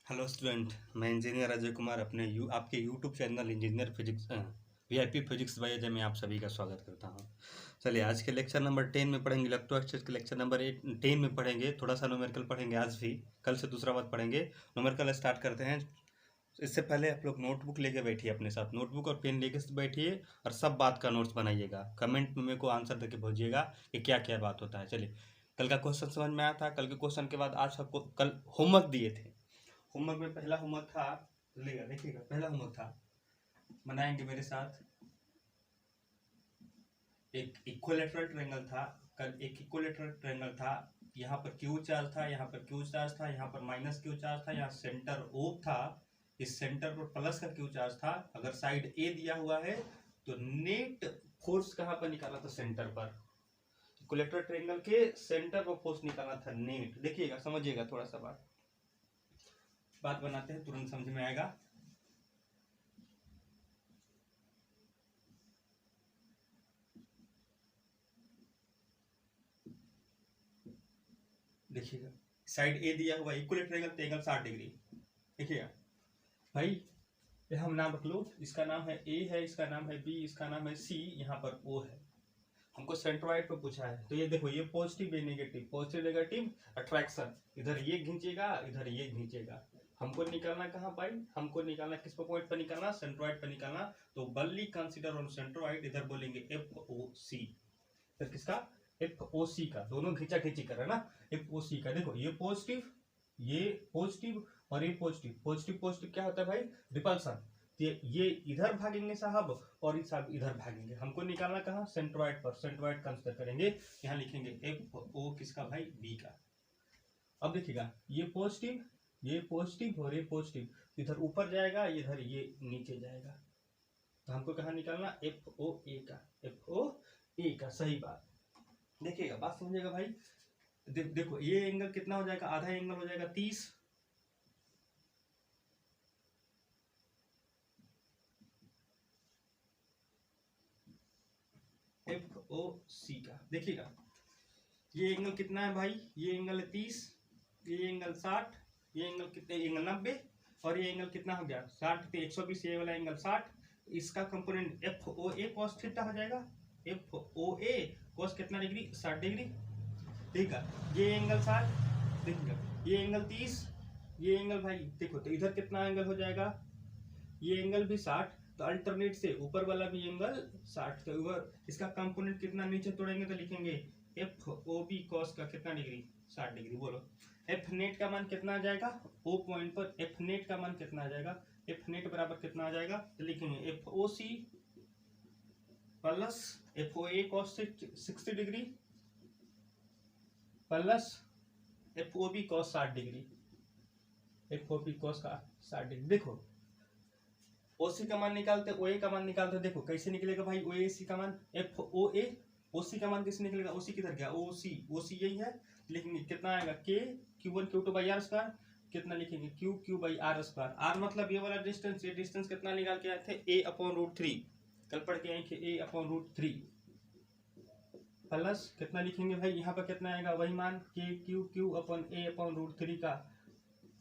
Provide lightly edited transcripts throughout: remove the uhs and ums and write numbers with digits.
Hello student, मैं engineer Ajay Kumar आपके YouTube channel engineer physics VIP physics bye Ajay में आप सभी का स्वागत करता हूं। चलिए, आज के लेक्चर नंबर 10 में पढ़ेंगे। इलेक्ट्रोस्टैटिक्स के लेक्चर नंबर 10 में पढ़ेंगे। थोड़ा सा न्यूमेरिकल पढ़ेंगे आज भी, कल से दूसरा बात पढ़ेंगे। न्यूमेरिकल स्टार्ट करते हैं। इससे पहले आप लोग नोटबुक लेके बैठिए, अपने साथ नोटबुक और पेन लेके बैठिए और सब बात का नोट्स बनाइएगा। कमेंट में मेरे को आंसर देके भेजिएगा कि क्या क्या बात होता है। चलिए, कल का क्वेश्चन समझ में आया था? कल के क्वेश्चन के बाद आज आपको कल होमवर्क दिए थे। होमवर्क में पहला होमवर्क था, लेगा देखिएगा, पहला होमवर्क था, बनाएंगे मेरे साथ। एक इक्विलेटरल ट्रायंगल था। कल एक इक्विलेटरल ट्रायंगल था। यहाँ पर क्यू चार्ज था, यहाँ पर क्यू चार्ज था, यहाँ पर माइनस क्यू चार्ज था, यहाँ सेंटर ओ था, इस सेंटर पर प्लस का क्यू चार्ज था। अगर साइड ए दिया हुआ है तो नेट फोर्स कहाँ पर निकालना था? सेंटर पर। इक्विलेटरल ट्रायंगल के सेंटर पर फोर्स निकालना था, नेट। देखिएगा, समझिएगा, थोड़ा सा बात बनाते हैं, तुरंत समझ में आएगा। देखिएगा, साइड ए दिया हुआ इक्विलेटरल एंगल, एंगल 60 डिग्री। देखिएगा भाई, ये हम नाम रख लो, इसका नाम है ए है, इसका नाम है बी, इसका नाम है सी, यहाँ पर ओ है। हमको सेंट्रॉइड पे पूछा है, तो ये देखो, ये पॉजिटिव ये नेगेटिव, पॉजिटिव नेगेटिव अट्रैक्शन, इधर ये खींचेगा, इधर ये खींचेगा। हमको निकालना कहाँ भाई? हमको निकालना किस पॉइंट पर निकालना? सेंट्रॉइड पर निकालना। तो बल्ली कंसीडर ऑन सेंट्रॉइड, इधर बोलेंगे एफ ओ सी। फिर किसका? एफ ओ सी का। दोनों खींचा खींची कर है ना, एफ ओ सी का। देखो, ये पॉजिटिव, ये पॉजिटिव और ये पॉजिटिव। पॉजिटिव पॉजिटिव क्या होता है भाई? रिपल्सन। ये इधर भागेंगे साहब और इस साहब इधर भागेंगे। हमको निकालना कहाँ? सेंट्रॉइड पर। सेंट्रॉइड कंसीडर करेंगे, यहाँ लिखेंगे एफ ओ किसका भाई? बी का। अब देखिएगा, ये पॉजिटिव और ये पॉजिटिव, इधर ऊपर जाएगा, इधर ये नीचे जाएगा। तो हमको कहाँ निकालना? एफ ओ ए का। एफ ओ ए का, सही बात। देखिएगा, बात समझिएगा भाई। देखो, ये एंगल कितना हो जाएगा? आधा एंगल हो जाएगा 30। एफ ओ सी का। देखिएगा, ये एंगल कितना है भाई? ये एंगल है 30, ये एंगल 60, ये एंगल कितने? एंगल 90, और ये एंगल कितना हो गया? 60 पे 120, ये वाला एंगल 60। इसका component F O A cos theta हो जाएगा। एफ ओ ए कॉस कितना डिग्री? 60 डिग्री। ठीक है, ये एंगल 60, देखिएगा, ये एंगल 30, ये एंगल भाई देखो, तो इधर कितना एंगल हो जाएगा? ये एंगल भी 60, तो अल्टरनेट से ऊपर वाला भी एंगल 60। तो ऊपर इसका कंपोनेंट कितना नीचे तोड़ेंगे तो लिखेंगे एफ ओ बी कॉस का कितना डिग्री? 60 डिग्री। बोलो, एफ नेट का मान कितना आ जाएगा? ओ पॉइंट पर एफ नेट का मान कितना आ जाएगा? एफ नेट बराबर कितना आ जाएगा? तो लिखेंगे F O C plus F O A cos 60 degree plus F O B cos 60 degree. F O B cos का 60 डिग्री। देखो, ओसी का मान निकालते, ओ ए का मान निकालते, देखो कैसे निकलेगा भाई? ओ ए सी का मान, एफ ओ ए, ओ सी का मान कैसे निकलेगा? ओ सी किधर गया? ओ सी, ओ सी यही है। लिखेंगे कितना आएगा? K q one q two by r square. कितना लिखेंगे? Q q by r square. R मतलब ये वाला डिस्टेंस, ये डिस्टेंस कितना निकाल के आए थे? ए अपॉन रूट 3। कल पढ़ के आए थे, ए अपॉन रूट 3 प्लस कितना लिखेंगे भाई? यहाँ पर कितना आएगा? वही मान, के क्यू क्यू अपन ए अपॉन रूट 3 का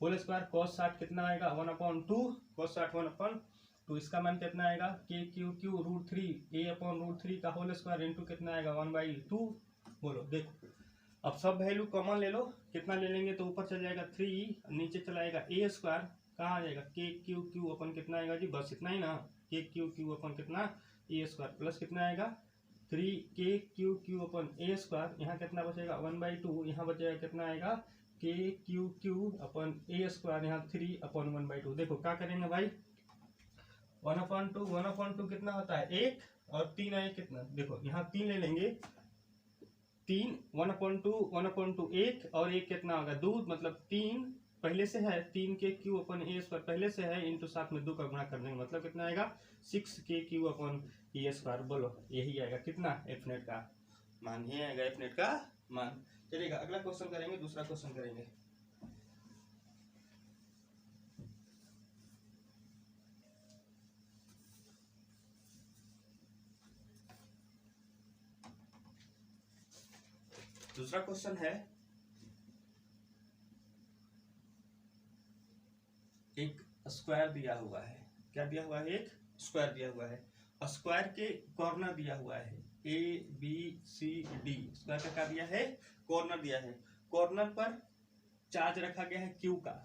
होल स्क्वायर। कॉस 60 कितना आएगा? 1/2। कॉस 60 1/2। तो इसका मान कितना आएगा? के क्यू क्यू रूट 3 ए अपॉन रूट 3 का होल स्क्वायर इंटू कितना आएगा? 1/2। बोलो, देखो, अब सब वैल्यू कॉमन ले लो। कितना ले लेंगे तो ऊपर चल जाएगा 3, नीचे चला जाएगा ए स्क्वायर। कहाँ आ जाएगा? के क्यू क्यू अपन कितना आएगा जी? बस इतना ही ना, के क्यू क्यू अपन कितना? ए स्क्वायर प्लस कितना आएगा? 3 के क्यू क्यू अपन ए स्क्वायर। यहाँ कितना बचेगा? 1/2। यहाँ बचेगा कितना आएगा? के क्यू क्यू अपन ए स्क्वायर, यहाँ 3 अपन 1/2। देखो क्या करेंगे भाई? 1/2, 1/2 कितना होता है? 1, और 3 आए कितना? देखो, यहाँ 3 ले लेंगे, 3 1/2, 1/2 1, और 1 कितना होगा? 2, मतलब 3 पहले से है, 3 के क्यू अपन ए स्क्वायर पहले से है, इंटू साथ में 2 का गुणा कर देंगे, मतलब कितना आएगा? 6 के क्यू अपन ए स्क्वायर। बोलो, यही आएगा कितना? एफ नेट का मान। ये आएगा एफ नेट का मान। चलिएगा, अगला क्वेश्चन करेंगे, दूसरा क्वेश्चन करेंगे। दूसरा क्वेश्चन है, स्क्वायर दिया हुआ है, क्या दिया हुआ है, एक स्क्वायर दिया हुआ है, और स्क्वायर के कॉर्नर दिया हुआ है ABCD, स्क्वायर का क्या दिया है, कॉर्नर दिया है, कॉर्नर पर चार्ज रखा गया है Q का,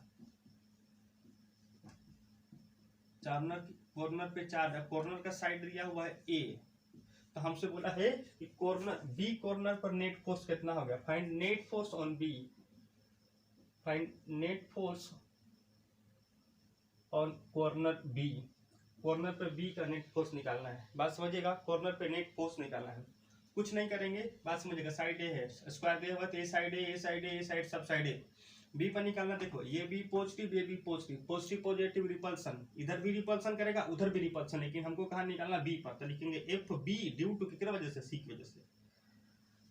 कॉर्नर पे चार्ज है, कॉर्नर का साइड दिया हुआ है A, तो हमसे बोला है कि कॉर्नर B कॉर्नर पर नेट फोर्स कितना हो गया, find net force on B, find net force on corner B, corner पे B का नेट फोर्स निकालना है, बात समझिएगा, कॉर्नर पे नेट फोर्स निकालना है, कुछ नहीं करेंगे, बात समझिएगा, साइड ए है, स्क्वायर दिया हुआ तो A side A, A side A, A side सब साइड ए, बी पर निकालना, देखो ये बी पॉजिटिव, ये B positive, positive positive repulsion, इधर भी रिपल्सन करेगा उधर भी रिपल्सन, लेकिन हमको कहाँ निकालना, बी पर, तो लिखेंगे एफ बी ड्यू टू किस वजह से, सी की वजह से,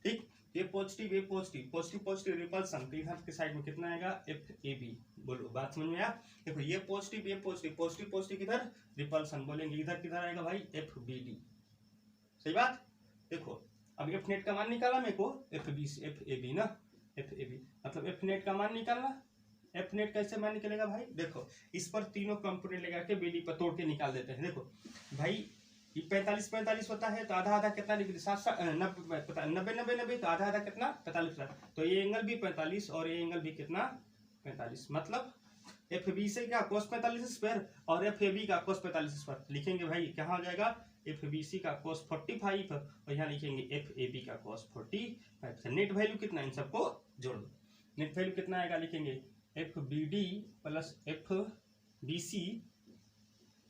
ठीक, ये पॉजिटिव ये पॉजिटिव, पॉजिटिव पॉजिटिव रिपल्सन, तो इधर के साइड में कितना आएगा, एफ ए बी, बोलो बात समझ में आया, देखो ये पॉजिटिव ये पॉजिटिव, पॉजिटिव पॉजिटिव किधर, रिपल्सन, बोलेंगे इधर किधर आएगा भाई, एफ बी डी, सही बात, देखो अब एफ नेट का मान निकाला मेरे को, एफ बी से एफ ए बी ना, एफ ए बी मतलब एफ नेट का मान निकालना, एफ नेट कैसे मान निकलेगा भाई, देखो इस पर तीनों कंपोनेंट लगा के बीडी पर तोड़ के निकाल देते हैं, देखो भाई 45 होता है तो आधा आधा कितना लिख दे, 90 तो आधा आधा कितना 45, तो ये एंगल भी 45 और ये एंगल भी कितना 45, मतलब एफ बी से क्या cos 45 स्क्वायर और एफ ए बी का cos 45 स्क्वायर, लिखेंगे भाई क्या हो जाएगा, एफ बी सी का cos 45 और यहाँ लिखेंगे एफ ए बी का cos 45, नेट वैल्यू कितना, इन सबको जोड़ दो, नेट वैल्यू कितना आएगा, लिखेंगे F B D plus F B C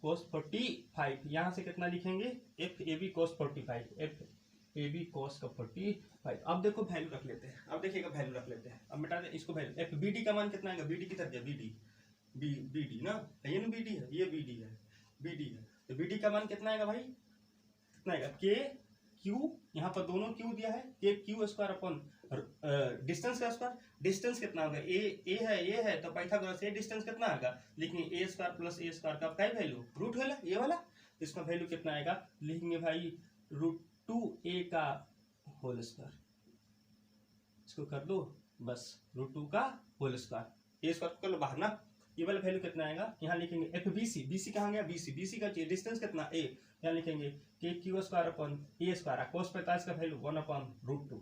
cos 45, यहाँ से कितना लिखेंगे, F A B cos 45, F A B cos का 45, अब देखो वैल्यू रख लेते हैं, अब देखिएगा वैल्यू रख लेते हैं, अब मिटा दे इसको वैल्यू, एफ बी डी का मान कितना आएगा, बी डी किधर गया, बी डी ना, ये ना बी डी है, ये बी डी है, बी डी है, तो बी डी का मान कितना आएगा भाई, कितना आएगा, के क्यू, यहाँ पर दोनों क्यू दिया है, के क्यू स्क्वायर अपन डिस्टेंस का स्क्वायर, डिस्टेंस कितना होगा, ए है तो पाइथागोरस से डिस्टेंस कितना आएगा, लिखेंगे ए स्क्वायर प्लस ए स्क्वायर का क्या वैल्यू, रूट वाला ये वाला, इसका वैल्यू कितना आएगा, लिखेंगे भाई √2a का होल स्क्वायर, इसको कर दो बस, √2 का होल स्क्वायर, ए स्क्वायर कर लो बाहर ना, ये वाला वैल्यू कितना आएगा, यहाँ लिखेंगे F B C, B C कहाँ गया, बी सी का डिस्टेंस कितना ए, यहाँ लिखेंगे के क्यू स्क्वायर अपन ए स्क्वायर, cos 45 का वैल्यू 1/√2,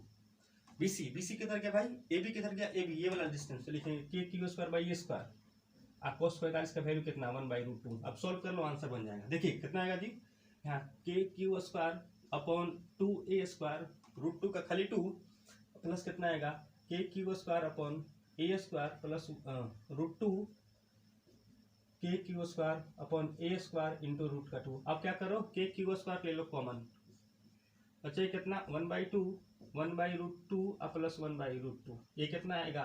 बी सी किधर गया भाई, ए बी किधर गया, ए बी ये वाला डिस्टेंस, तो लिखेंगे के Q square by A square, cos 45 का वैल्यू कितना 1/√2, अब सॉल्व कर लो आंसर बन जाएगा, देखिए कितना आएगा जी, यहाँ के Q square upon 2a square √2 का खाली 2 प्लस कितना आएगा, के क्यू स्क्वायर अपॉन ए स्क्वायर प्लस √2 के क्यू स्क्वायर अपॉन ए स्क्वायर इंटू रूट का 2, अब क्या करो, के क्यू स्क्वायर ले लो कॉमन, बचे कितना 1/2 1/√2 प्लस 1/√2, ये कितना आएगा,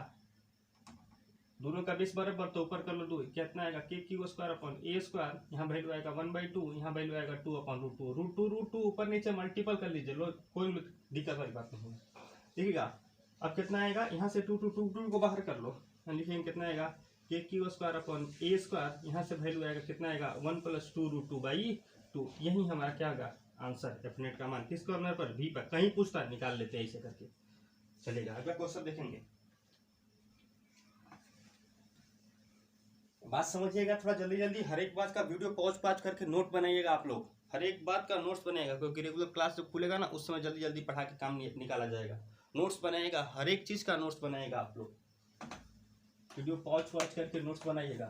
दोनों का 20 बराबर तो ऊपर कर लो 2, कितना आएगा, के क्यू स्क्वायर अपॉन ए स्क्वायर, यहाँ वैल्यू आएगा 1/2, यहाँ वैल्यू आएगा 2/√2, √2 ऊपर नीचे मल्टीपल कर लीजिए, लो कोई दिक्कत वाली बात नहीं है, देखिएगा अब कितना आएगा, यहाँ से 2 को बाहर कर लो, लिखेंगे कितना आएगा, के क्यू स्क्वायर अपॉन ए स्क्वायर, यहाँ से वैल्यू आएगा कितना आएगा 1 + 2√2/2, यही हमारा क्या होगा आंसर, एफ नेट का मान किस कॉर्नर पर, भी पर, कहीं पूछता निकाल लेते हैं ऐसे करके, चलेगा, अगला क्वेश्चन देखेंगे, बात समझिएगा थोड़ा जल्दी जल्दी, हर एक बात का वीडियो पॉज करके नोट बनाइएगा आप लोग, हर एक बात का नोट्स बनाएगा, क्योंकि रेगुलर क्लास जब खुलेगा ना उस समय जल्दी जल्दी पढ़ा के काम निकाला जाएगा, नोट्स बनाइएगा, हर एक चीज का नोट्स बनाइएगा आप लोग, वीडियो पॉज करके नोट्स बनाइएगा,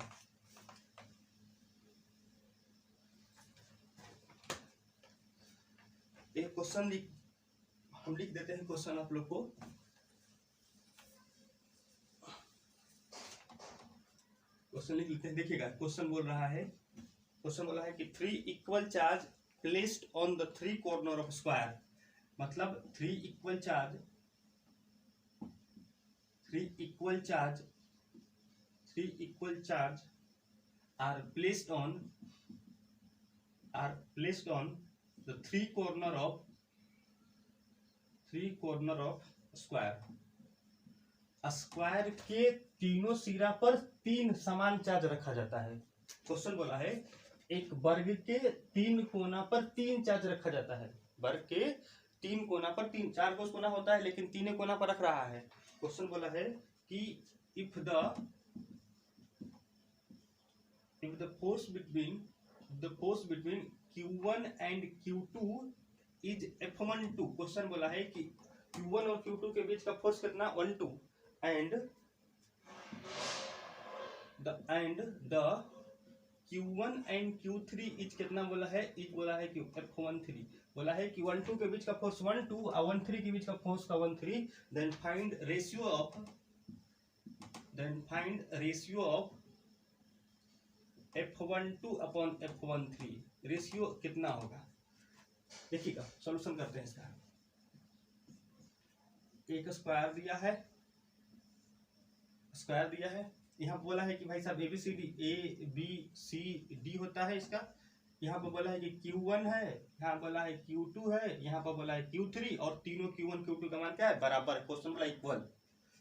एक क्वेश्चन हम लिख देते हैं, क्वेश्चन आप लोग को, क्वेश्चन लिख लेते हैं, देखिएगा क्वेश्चन बोल रहा है, कि 3 equal charge placed on the 3 corner of square, मतलब 3 equal charge are placed on the 3 corner of square के तीनों सिरा पर 3 समान चार्ज रखा जाता है, क्वेश्चन बोला है एक वर्ग के 3 कोना पर 3 चार्ज रखा जाता है, वर्ग के 3 कोना पर 3, 4 कोना होता है लेकिन 3 कोना पर रख रहा है, क्वेश्चन बोला है कि if the if the force between Q1 and Q2 is F12, question बोला है कि Q1 और Q2 के बीच का फोर्स कितना 12 and the Q1 and Q3 is कितना बोला है, इज बोला है कि F13 बोला है कि 12 के बीच का फोर्स 12 और 13 के बीच का फोर्स का 13, then find ratio of F12 upon F13, ratio कितना होगा। देखिएगा सॉल्यूशन करते हैं इसका। एक स्क्वायर दिया है, यहाँ पे बोला है कि भाई साहब ए बी सी डी होता है इसका। यहाँ पे बोला है कि Q1 है, यहाँ बोला है Q2 है, यहाँ पर बोला है Q3 और तीनों Q1 Q2 का मान क्या है, बराबर है। क्वेश्चन बोला इक्वल,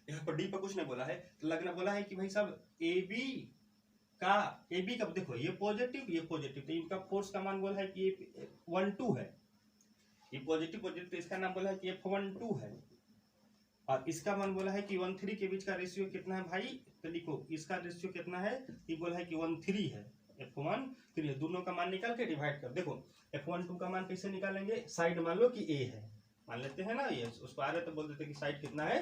यहाँ पर डी पर कुछ नहीं बोला है। तो लगना बोला है कि भाई साहब ए बी का देखो ये पॉजिटिव तो इनका फोर्स का मान बोला है कि ये 12 है, ये पॉजिटिव तो इसका नाम बोला है कि F12 है, और इसका मान बोला है कि 13 के बीच का रेशियो कितना है भाई। तो लिखो इसका रेशियो कितना है, ये बोला है कि 13 है, F13 दोनों का मान निकाल के डिवाइड कर। देखो F12 का मान कैसे निकालेंगे, साइड मान लो कि A है, मान लेते हैं ना, ये उसको आ रहे तो बोल देते कि साइड कितना है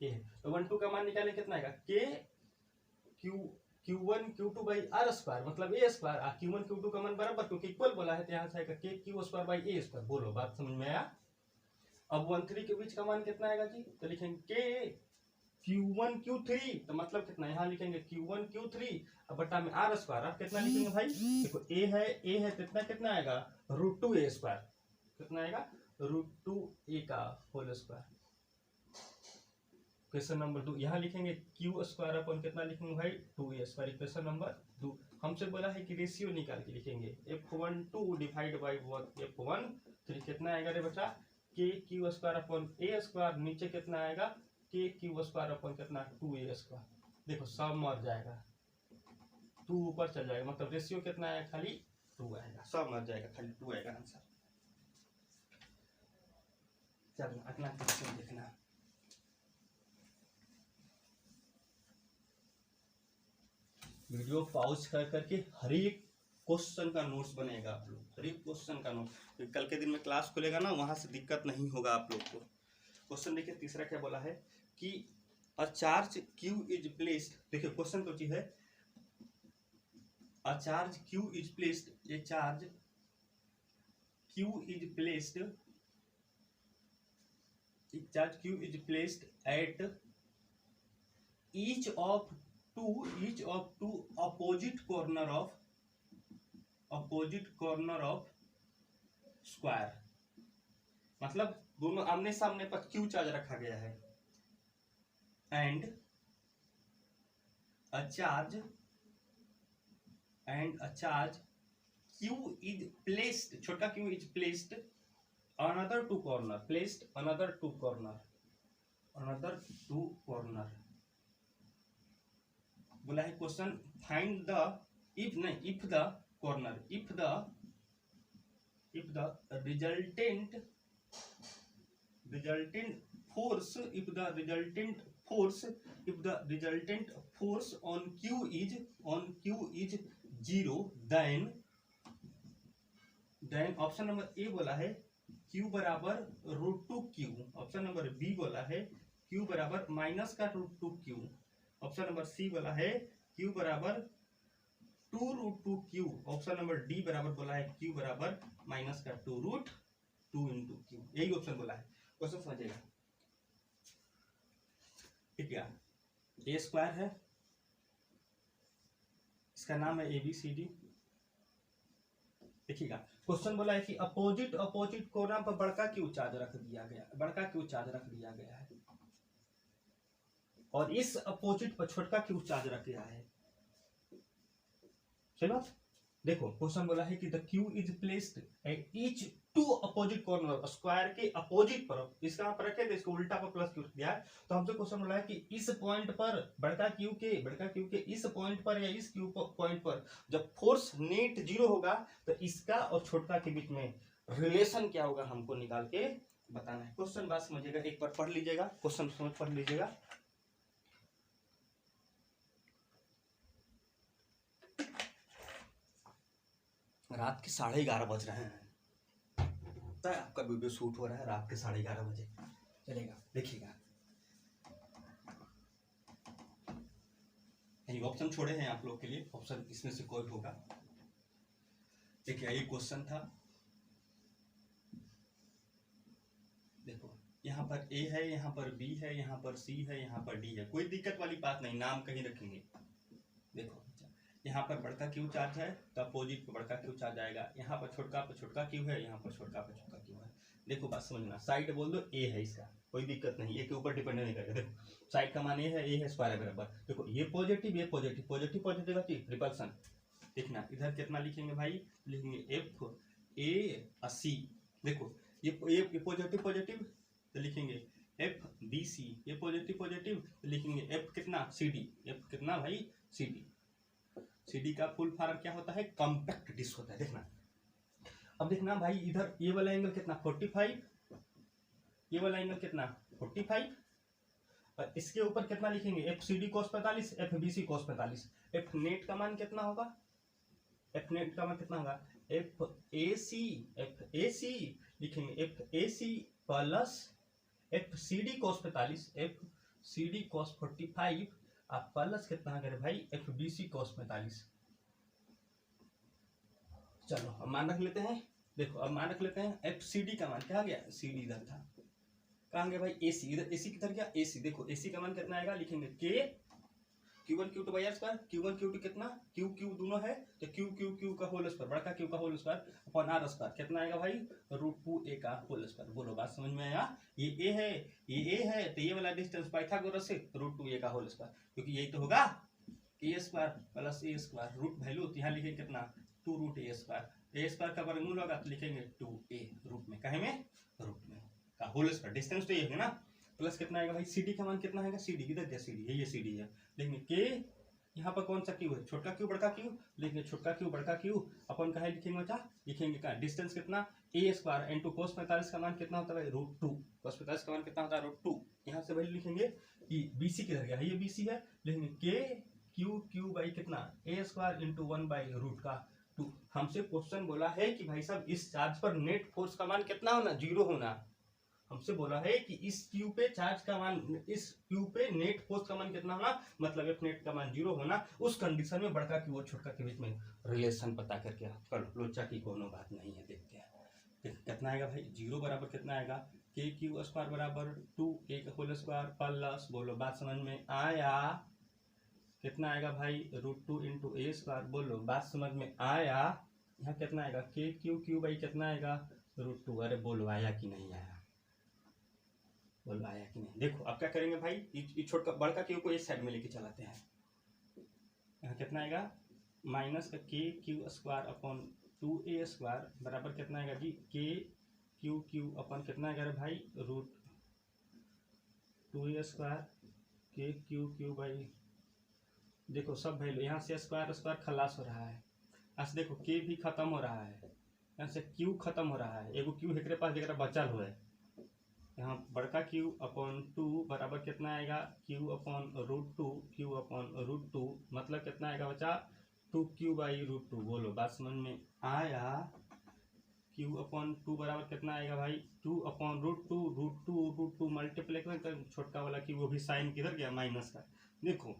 A है। तो 12 का मान निकालें कितना आएगा, Q1 Q2 by r square मतलब A स्क्वायर, Q1 Q2 का मान बराबर क्योंकि इक्वल बोला है तो यहाँ से आएगा Q square by A square. बोलो बात समझ में आया। अब 13 के बीच का मान कितना आएगा जी, तो लिखेंगे Q1 Q3, तो मतलब कितना, यहाँ लिखेंगे Q1 Q3 अब बटा में आर स्क्वायर। अब कितना लिखेंगे भाई, देखो A है तो कितना आएगा √2A स्क्वायर, कितना आएगा √2A का होल स्क्वायर। क्वेश्चन नंबर 2 यहाँ लिखेंगे Q स्क्वायर अपन कितना लिखेंगे भाई 2A स्क्वायर। क्वेश्चन नंबर 2 हमसे बोला है कि रेशियो निकाल के लिखेंगे F12 डिवाइड बाई F13 कितना आएगा रे बेटा, Q square upon A square, नीचे कितना आएगा Q स्क्वायर अपॉन कितना 2A स्क्वायर। देखो सब मर जाएगा, 2 ऊपर चल जाएगा, मतलब रेशियो कितना आएगा खाली 2 आएगा, सब मर जाएगा खाली 2 आएगा आंसर। चलो अगला क्वेश्चन देखना। वीडियो पॉज कर करके हर एक क्वेश्चन का नोट्स बनेगा आप लोग, हर एक क्वेश्चन का नोट। कल के दिन में क्लास खुलेगा ना, वहां से दिक्कत नहीं होगा आप लोग को। क्वेश्चन देखिए तीसरा क्या बोला है कि a charge Q is placed, देखिए क्वेश्चन तो चीज है a charge Q is placed, a charge Q is placed at each of two opposite corner of square, मतलब दोनों आमने सामने पर Q चार्ज रखा गया है। And a charge Q is placed, छोटा Q is placed another two corner. बोला है question find the if the resultant force on Q is 0, then option number A बोला है Q बराबर √2Q, ऑप्शन नंबर बी बोला है Q बराबर minus का √2Q, ऑप्शन नंबर सी बोला है Q बराबर 2√2Q, ऑप्शन नंबर डी बराबर बोला है Q बराबर माइनस का 2√2 इंटू Q, यही ऑप्शन बोला है। क्वेश्चन समझिएगा, ठीक है। ए स्क्वायर है, इसका नाम है ABCD। देखिएगा क्वेश्चन बोला है कि अपोजिट कोना पर बड़का Q चार्ज रख दिया गया है और इस अपोजिट पर छोटका Q चार्ज रख दिया है। चलो देखो क्वेश्चन बोला है कि the Q is placed at each two opposite corner, square के अपोजिट पर, इसका यहाँ पर रखे थे, इसको उल्टा पर प्लस Q दिया है। तो हमसे क्वेश्चन बोला है कि इस पॉइंट पर बड़का Q के इस पॉइंट पर या इस Q पॉइंट पर जब फोर्स नेट 0 होगा तो इसका और छोटका के बीच में रिलेशन क्या होगा हमको निकाल के बताना है। क्वेश्चन बात समझिएगा, एक बार पढ़ लीजिएगा, क्वेश्चन समझ पढ़ लीजिएगा। रात के 11:30 बज रहे हैं, तो आपका वीडियो शूट हो रहा है रात के 11:30 बजे, चलेगा? देखिएगा, ये ऑप्शन छोड़े हैं आप लोग के लिए, ऑप्शन इसमें से कोई होगा। देखिए ये क्वेश्चन था, देखो यहाँ पर ए है, यहाँ पर बी है, यहाँ पर सी है, यहाँ पर डी है, कोई दिक्कत वाली बात नहीं, नाम कहीं रखेंगे। देखो यहाँ पर बड़का क्यू चार्ज है तो अपोजिट पे बड़का क्यू चार्ज आएगा, यहाँ पर छोटका क्यू है, यहाँ पर छोटका क्यू है। देखो बात समझना, साइड बोल दो ए है, इसका कोई दिक्कत नहीं, ए के ऊपर डिपेंड नहीं करेगा। देखो साइड का मान ए है स्क्वायर है बराबर, देखो ये पॉजिटिव पॉजिटिव रिपल्सन। देखना इधर कितना लिखेंगे भाई, लिखेंगे एफ ए सी। देखो ये पॉजिटिव तो लिखेंगे एफ बी सी, ये पॉजिटिव तो लिखेंगे एफ कितना सी डी, एफ कितना भाई सी डी। सी डी का फुल फॉर्म क्या होता है, कॉम्पैक्ट डिस्क होता है। देखना अब देखना भाई, इधर ये वाला एंगल कितना 45, ये वाला एंगल कितना 45, और इसके ऊपर कितना लिखेंगे F C D cos 45, F B C cos 45। F net का मान कितना होगा, एफ नेट का मान कितना होगा, एफ ए सी लिखेंगे F A C plus F C D cos 45, F C D cos 45 आप प्लस कितना अगर भाई एफ बी सी cos 45। चलो अब मान रख लेते हैं, देखो अब मान रख लेते हैं एफ सी डी का मान क्या आ गया, सी डी इधर था, कहाँ गया भाई ए सी, इधर ए सी किधर गया ए सी। देखो ए सी का मान कितना आएगा, लिखेंगे के Q1 Q2 by r square, Q1 Q2 कितना Q दोनों है तो Q का होल स्क्वायर, बड़का Q का whole square upon r square, कितना आएगा भाई √2a का होल स्क्वायर। बोलो बात समझ में आया, ये a है तो ये वाला डिस्टेंस पाइथागोरस से √2a का होल स्क्वायर, क्योंकि यही तो होगा a square plus a square, root value तो यहाँ लिखेंगे कितना 2√a स्क्वायर, a स्क्वायर का वर्गमूल होगा तो लिखेंगे 2a रूट में, कहे में रूट में का होल स्क्वायर, डिस्टेंस तो ये है ना, प्लस कितना आएगा भाई सी डी का मान कितना आएगा, सी डी किधर गया, सी डी ये सी डी है, लेकिन के यहाँ पर कौन सा क्यू है, छोटका क्यू बड़का क्यू, लेकिन छोटका क्यू बड़का क्यू अपन कहा लिखेंगे बच्चा, लिखेंगे क्या डिस्टेंस कितना ए स्क्वायर इंटू cos 45 का मान कितना होता है √2, cos 45 का मान कितना होता है √2। यहाँ से वैल्यू लिखेंगे कि बीसी किधर गया है, ये बीसी है, लिखेंगे के क्यू बाई कितना ए स्क्वायर इंटू 1/√2। हमसे क्वेश्चन बोला है कि भाई साहब इस चार्ज पर नेट फोर्स का मान कितना होना, 0 होना। हमसे बोला है कि इस क्यू पे चार्ज का मान, इस क्यू पे नेट फोर्स का मान कितना होना, मतलब एफ नेट का मान 0 होना। उस कंडीशन में बड़का क्यू और छोटका के बीच में रिलेशन पता करके कर लोचा की कोनो बात नहीं है। देखते हैं कितना आएगा भाई, 0 बराबर कितना आएगा के क्यू स्क्वायर बराबर 2a का होल स्क्वायर प्लस, बोलो बात समझ में आया, कितना आएगा भाई √2 इंटू ए स्क्वायर, बोलो बात समझ में आया। यहाँ कितना आएगा के क्यू बाई कितना आएगा √2। अरे बोलो आया कि नहीं आया, बोलो आया कि नहीं। देखो अब क्या करेंगे भाई, ये छोटा बड़का क्यू को इस साइड में लेके चलाते हैं, यहाँ कितना आएगा माइनस के Q square upon 2a square बराबर कितना आएगा जी के क्यू अपन कितना आएगा भाई √2a स्क्वायर के क्यू बाई, देखो सब वैल्यू यहाँ से स्क्वायर खलास हो रहा है, आज देखो के भी खत्म हो रहा है, यहाँ से क्यू खत्म हो रहा है, एगो क्यू एकरे पास जरा बचल हुआ है, यहाँ बड़का क्यू अपॉन 2 बराबर कितना आएगा क्यू अपॉन √2 मतलब कितना आएगा बच्चा 2q बाई √2। बोलो बात समझ में आया, क्यू अपॉन 2 बराबर कितना आएगा भाई 2 अपॉन √2 मल्टीप्लाई कर छोटका वाला क्यू, वो भी साइन किधर गया माइनस का। देखो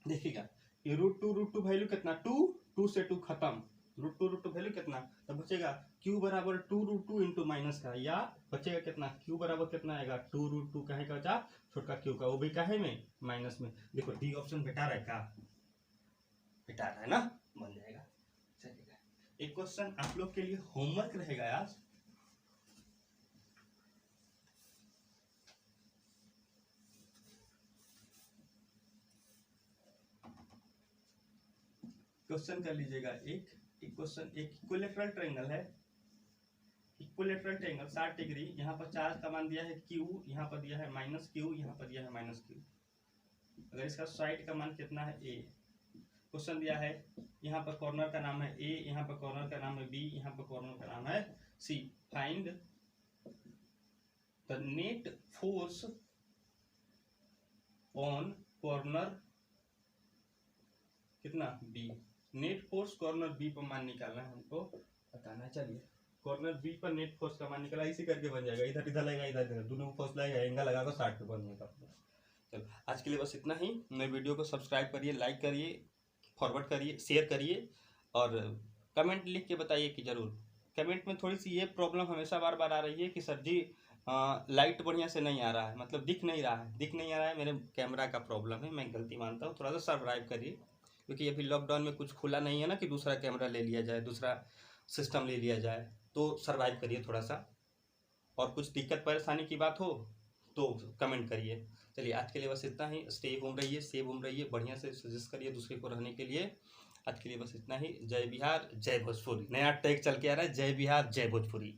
देखिएगा ये √2 वैल्यू कितना 2 से 2 खत्म, √2 वैल्यू कितना, तो बचेगा q बराबर 2√2 इंटू माइनस का, या बचेगा कितना q बराबर कितना आएगा 2√2 कहे का बचा छोटका q का, वो भी कहे में माइनस में। देखो डी ऑप्शन बेटा रहा है का, बेटा रहा है ना, बन जाएगा। चलेगा एक क्वेश्चन आप लोग के लिए होमवर्क रहेगा आज, क्वेश्चन कर लीजिएगा। एक क्वेश्चन, एक इक्विलैटरल ट्रायंगल है, इक्विलैटरल ट्रायंगल 60 डिग्री, यहाँ पर चार्ज का मान दिया है q, यहाँ पर दिया है -q, यहाँ पर दिया है -q। अगर इसका साइड का मान कितना है a, क्वेश्चन दिया है यहाँ पर कॉर्नर का नाम है a, यहाँ पर कॉर्नर का नाम है b, यहाँ पर कॉर्नर का नाम है c। Find the net force on corner कितना b, net force corner B पर मान निकालना है हमको, बताना। चलिए कॉर्नर बी पर नेट फोर्स का मान निकाला, इसी करके बन जाएगा, इधर इधर लगेगा, इधर इधर दोनों को फोर्स लगेगा, एंगल लगाकर 60 पे बन जाएगा। चलो आज के लिए बस इतना ही। मेरे वीडियो को सब्सक्राइब करिए, लाइक करिए, फॉरवर्ड करिए, शेयर करिए और कमेंट लिख के बताइए कि जरूर। कमेंट में थोड़ी सी ये प्रॉब्लम हमेशा बार बार आ रही है कि सर जी लाइट बढ़िया से नहीं आ रहा है, मतलब दिख नहीं रहा है, मेरे कैमरा का प्रॉब्लम है, मैं गलती मानता हूँ। थोड़ा सा सब्सक्राइब करिए, क्योंकि अभी लॉकडाउन में कुछ खुला नहीं है ना कि दूसरा कैमरा ले लिया जाए, दूसरा सिस्टम ले लिया जाए, तो सर्वाइव करिए थोड़ा सा। और कुछ दिक्कत परेशानी की बात हो तो कमेंट करिए। चलिए आज के लिए बस इतना ही। स्टे होम रहिए, सेफ होम रहिए, बढ़िया से सजेस्ट करिए दूसरे को रहने के लिए। आज के लिए बस इतना ही। जय बिहार जय भोजपुरी, नया टैग चल के आ रहा है, जय बिहार जय भोजपुरी।